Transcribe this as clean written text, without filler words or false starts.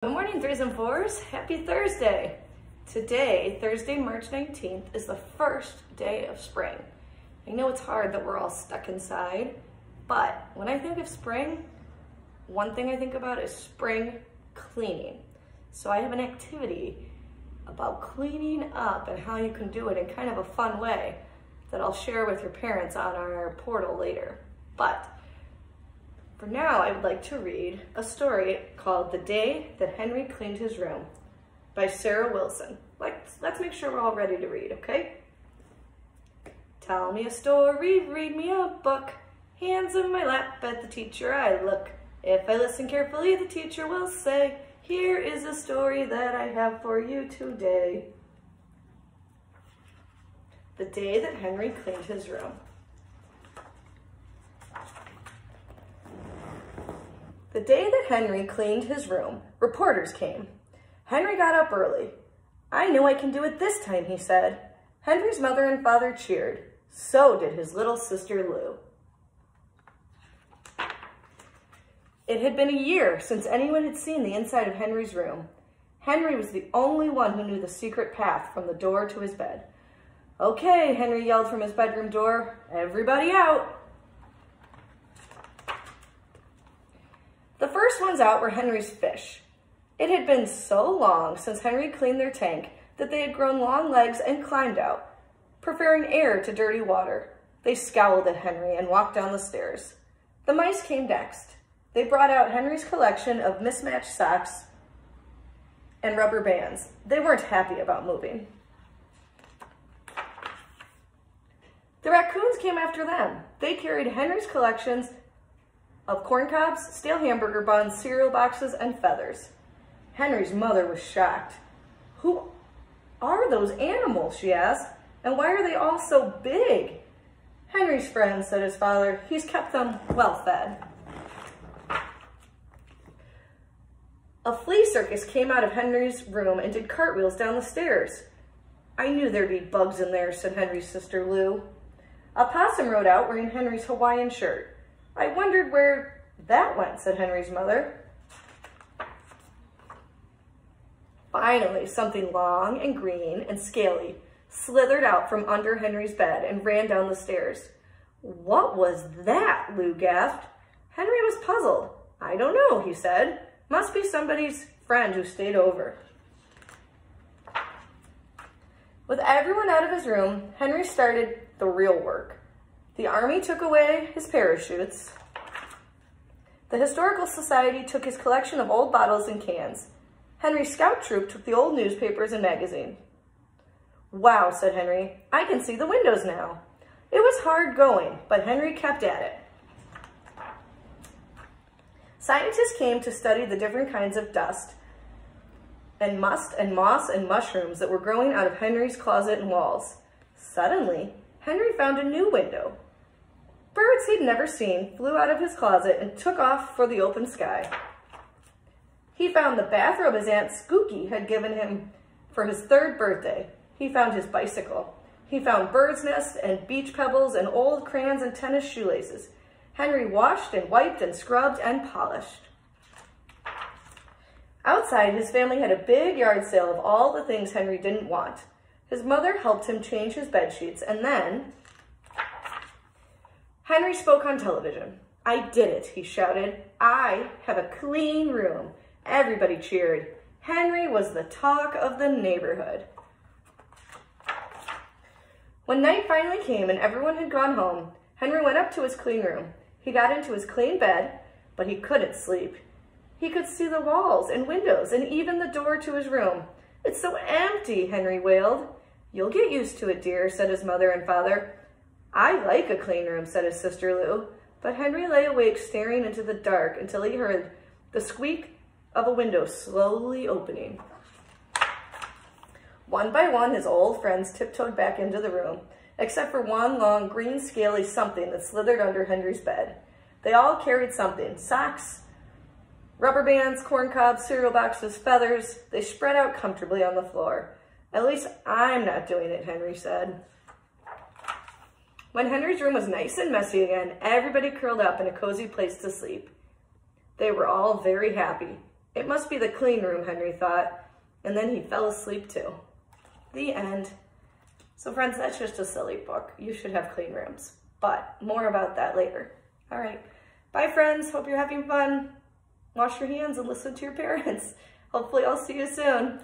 Good morning, threes and fours. Happy Thursday. Today, Thursday, March 19th, is the first day of spring. I know it's hard that we're all stuck inside, but when I think of spring, one thing I think about is spring cleaning. So I have an activity about cleaning up and how you can do it in kind of a fun way that I'll share with your parents on our portal later. But for now, I would like to read a story called The Day That Henry Cleaned His Room by Sarah Wilson. Let's make sure we're all ready to read, okay? Tell me a story, read me a book, hands in my lap, at the teacher I look. If I listen carefully, the teacher will say, here is a story that I have for you today. The Day That Henry Cleaned His Room. The day that Henry cleaned his room, reporters came. Henry got up early. I knew I can do it this time, he said. Henry's mother and father cheered. So did his little sister Lou. It had been a year since anyone had seen the inside of Henry's room. Henry was the only one who knew the secret path from the door to his bed. Okay, Henry yelled from his bedroom door. Everybody out. The first ones out were Henry's fish. It had been so long since Henry cleaned their tank that they had grown long legs and climbed out, preferring air to dirty water. They scowled at Henry and walked down the stairs. The mice came next. They brought out Henry's collection of mismatched socks and rubber bands. They weren't happy about moving. The raccoons came after them. They carried Henry's collections of corn cobs, stale hamburger buns, cereal boxes, and feathers. Henry's mother was shocked. Who are those animals, she asked, and why are they all so big? Henry's friends, said his father. He's kept them well fed. A flea circus came out of Henry's room and did cartwheels down the stairs. I knew there'd be bugs in there, said Henry's sister Lou. A possum rode out wearing Henry's Hawaiian shirt. I wondered where that went, said Henry's mother. Finally, something long and green and scaly slithered out from under Henry's bed and ran down the stairs. What was that? Lou gasped. Henry was puzzled. I don't know, he said. Must be somebody's friend who stayed over. With everyone out of his room, Henry started the real work. The army took away his parachutes. The Historical Society took his collection of old bottles and cans. Henry's scout troop took the old newspapers and magazine. Wow, said Henry, I can see the windows now. It was hard going, but Henry kept at it. Scientists came to study the different kinds of dust and must and moss and mushrooms that were growing out of Henry's closet and walls. Suddenly, Henry found a new window. Birds he'd never seen flew out of his closet and took off for the open sky. He found the bathrobe his Aunt Skooky had given him for his 3rd birthday. He found his bicycle. He found bird's nests and beach pebbles and old crayons and tennis shoelaces. Henry washed and wiped and scrubbed and polished. Outside, his family had a big yard sale of all the things Henry didn't want. His mother helped him change his bed sheets, and then Henry spoke on television. I did it, he shouted. I have a clean room. Everybody cheered. Henry was the talk of the neighborhood. When night finally came and everyone had gone home, Henry went up to his clean room. He got into his clean bed, but he couldn't sleep. He could see the walls and windows and even the door to his room. It's so empty, Henry wailed. You'll get used to it, dear, said his mother and father. I like a clean room, said his sister Lou, but Henry lay awake staring into the dark until he heard the squeak of a window slowly opening. One by one, his old friends tiptoed back into the room, except for one long green scaly something that slithered under Henry's bed. They all carried something, socks, rubber bands, corn cobs, cereal boxes, feathers. They spread out comfortably on the floor. At least I'm not doing it, Henry said. When Henry's room was nice and messy again, everybody curled up in a cozy place to sleep. They were all very happy. It must be the clean room, Henry thought, and then he fell asleep too. The end. So friends, that's just a silly book. You should have clean rooms, but more about that later. All right, bye friends, hope you're having fun. Wash your hands and listen to your parents. Hopefully I'll see you soon.